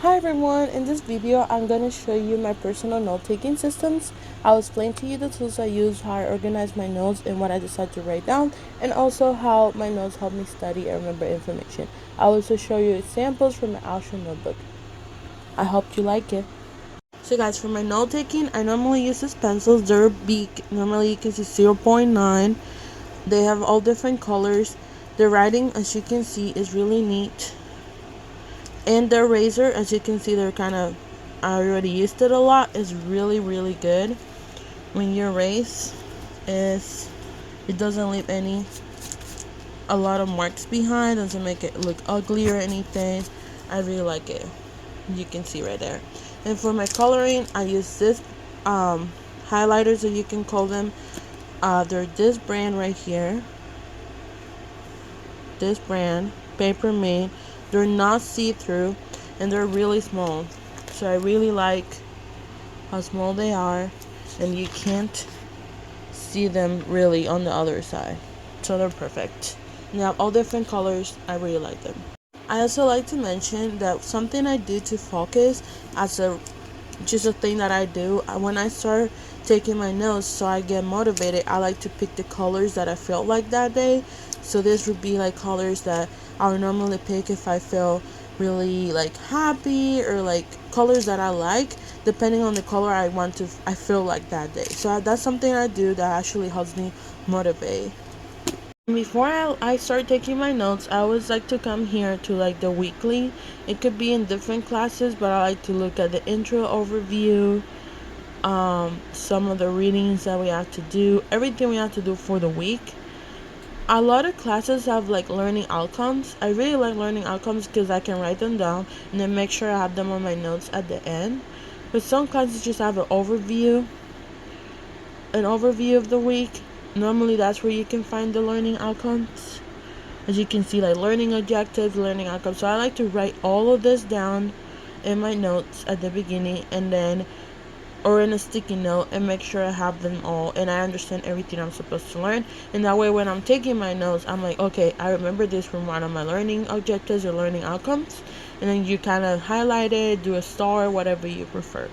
Hi everyone, in this video I'm going to show you my personal note-taking systems. I'll explain to you the tools I use, how I organize my notes, and what I decide to write down, and also how my notes help me study and remember information. I'll also show you examples from my Alshon notebook. I hope you like it. So guys, for my note-taking, I normally use these pencils. They're big. Normally you can see 0.9. They have all different colors. The writing, as you can see, is really neat. And the eraser, as you can see, they're kind of, I already used it a lot. It's really good when you erase. Is it doesn't leave a lot of marks behind, doesn't make it look ugly or anything. I really like it. You can see right there. And for my coloring, I use this highlighters, that you can call them. They're this brand right here. This brand, Paper Mate. They're not see-through and they're really small. So I really like how small they are, and you can't see them really on the other side. So they're perfect. They have all different colors. I really like them. I also like to mention that something I do to focus, as a just a thing that I do when I start taking my notes, so I get motivated, I like to pick the colors that I felt like that day. So this would be like colors that I would normally pick if I feel really like happy, or like colors that I like depending on the color I feel like that day. So that's something I do that actually helps me motivate. Before I start taking my notes, I always like to come here to like the weekly. It could be in different classes, but I like to look at the intro overview, some of the readings that we have to do, everything we have to do for the week. A lot of classes have like learning outcomes. I really like learning outcomes because I can write them down and then make sure I have them on my notes at the end. But some classes just have an overview of the week. Normally that's where you can find the learning outcomes. As you can see, like learning objectives, learning outcomes. So I like to write all of this down in my notes at the beginning, and then, or in a sticky note, and make sure I have them all and I understand everything I'm supposed to learn. And that way when I'm taking my notes, I'm like, okay, I remember this from one of my learning objectives or learning outcomes. And then you kind of highlight it, do a star, whatever you prefer.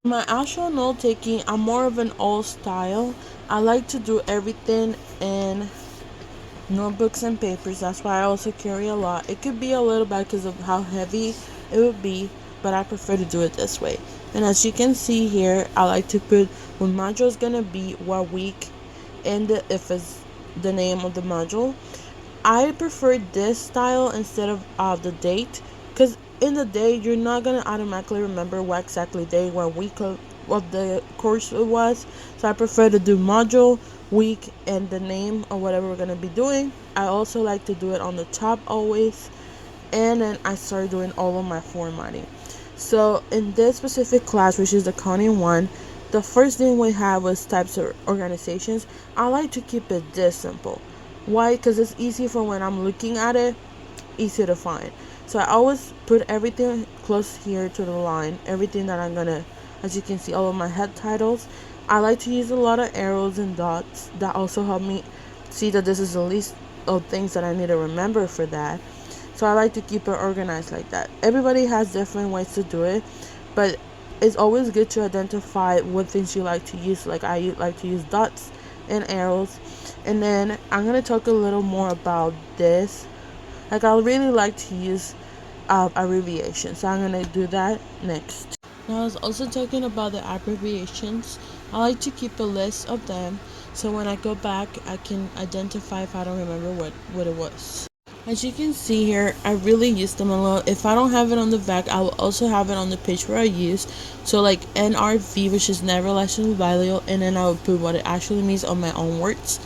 My actual note taking, I'm more of an old style. I like to do everything in notebooks and papers. That's why I also carry a lot. It could be a little bad because of how heavy it would be, but I prefer to do it this way. And as you can see here, I like to put what module is gonna be, what week, and if it's the name of the module. I prefer this style instead of the date, because in the day you're not gonna automatically remember what exactly day, what week of the course it was. So I prefer to do module, week, and the name of whatever we're gonna be doing. I also like to do it on the top always, and then I start doing all of my formatting. So in this specific class, which is the accounting one, the first thing we have was types of organizations. I like to keep it this simple. Why? Because it's easy for when I'm looking at it, easy to find. So I always put everything close here to the line, everything that I'm gonna, as you can see, all of my head titles. I like to use a lot of arrows and dots that also help me see that this is the list of things that I need to remember for that. So I like to keep it organized like that. Everybody has different ways to do it, but it's always good to identify what things you like to use. Like I like to use dots and arrows. And then I'm gonna talk a little more about this. Like I really like to use abbreviations, so I'm gonna do that next. Now I was also talking about the abbreviations. I like to keep a list of them, so when I go back I can identify if I don't remember what it was. As you can see here, I really use them a lot. If I don't have it on the back, I will also have it on the page where I use. So like NRV, which is never less than value, and then I would put what it actually means on my own words.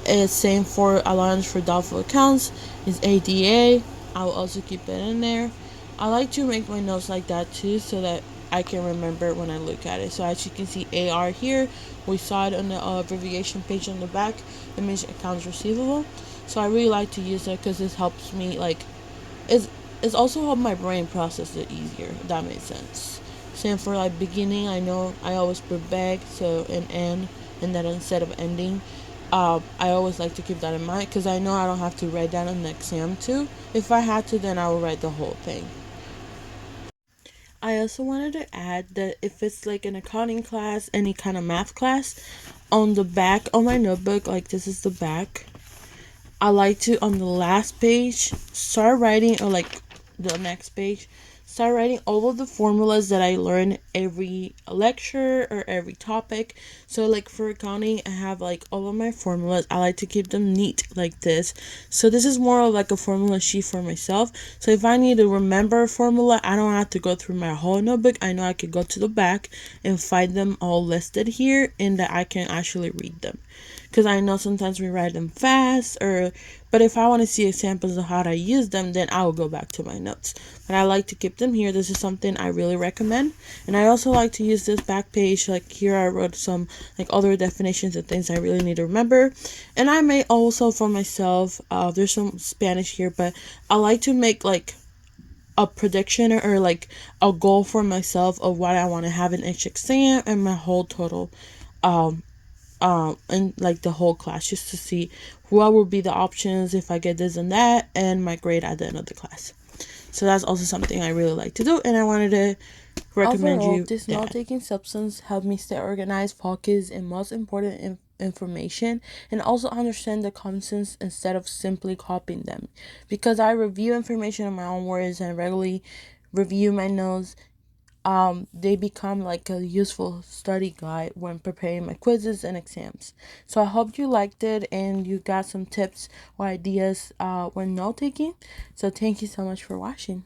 It's same for allowance for doubtful accounts is ADA. I will also keep it in there. I like to make my notes like that too, so that I can remember when I look at it. So as you can see, AR here, we saw it on the abbreviation page on the back. It means accounts receivable. So I really like to use it because this helps me, like, it's also helped my brain process it easier, if that makes sense. Same for like beginning, I know I always put back, so an end, and then instead of ending, I always like to keep that in mind because I know I don't have to write that on the exam too. If I had to, then I would write the whole thing. I also wanted to add that if it's like an accounting class, any kind of math class, on the back of my notebook, like this is the back, I like to on the last page start writing, or like the next page, start writing all of the formulas that I learn every lecture or every topic. So like for accounting, I have like all of my formulas. I like to keep them neat like this. So this is more of like a formula sheet for myself. So if I need to remember a formula, I don't have to go through my whole notebook. I know I could go to the back and find them all listed here, and that I can actually read them, because I know sometimes we write them fast, or but if I want to see examples of how to use them, then I will go back to my notes. But I like to keep them here. This is something I really recommend. And I also like to use this back page. Like here I wrote some like other definitions and things I really need to remember. And I may also for myself, there's some Spanish here, but I like to make like a prediction, or like a goal for myself of what I want to have in each exam and my whole total um and like the whole class, just to see what would be the options if I get this and that, and my grade at the end of the class. So that's also something I really like to do, and I wanted to recommend overall, you this note-taking substance helped me stay organized, focused, and most important information, and also understand the concepts instead of simply copying them, because I review information in my own words and regularly review my notes. They become like a useful study guide when preparing my quizzes and exams. So I hope you liked it and you got some tips or ideas when note taking. So thank you so much for watching.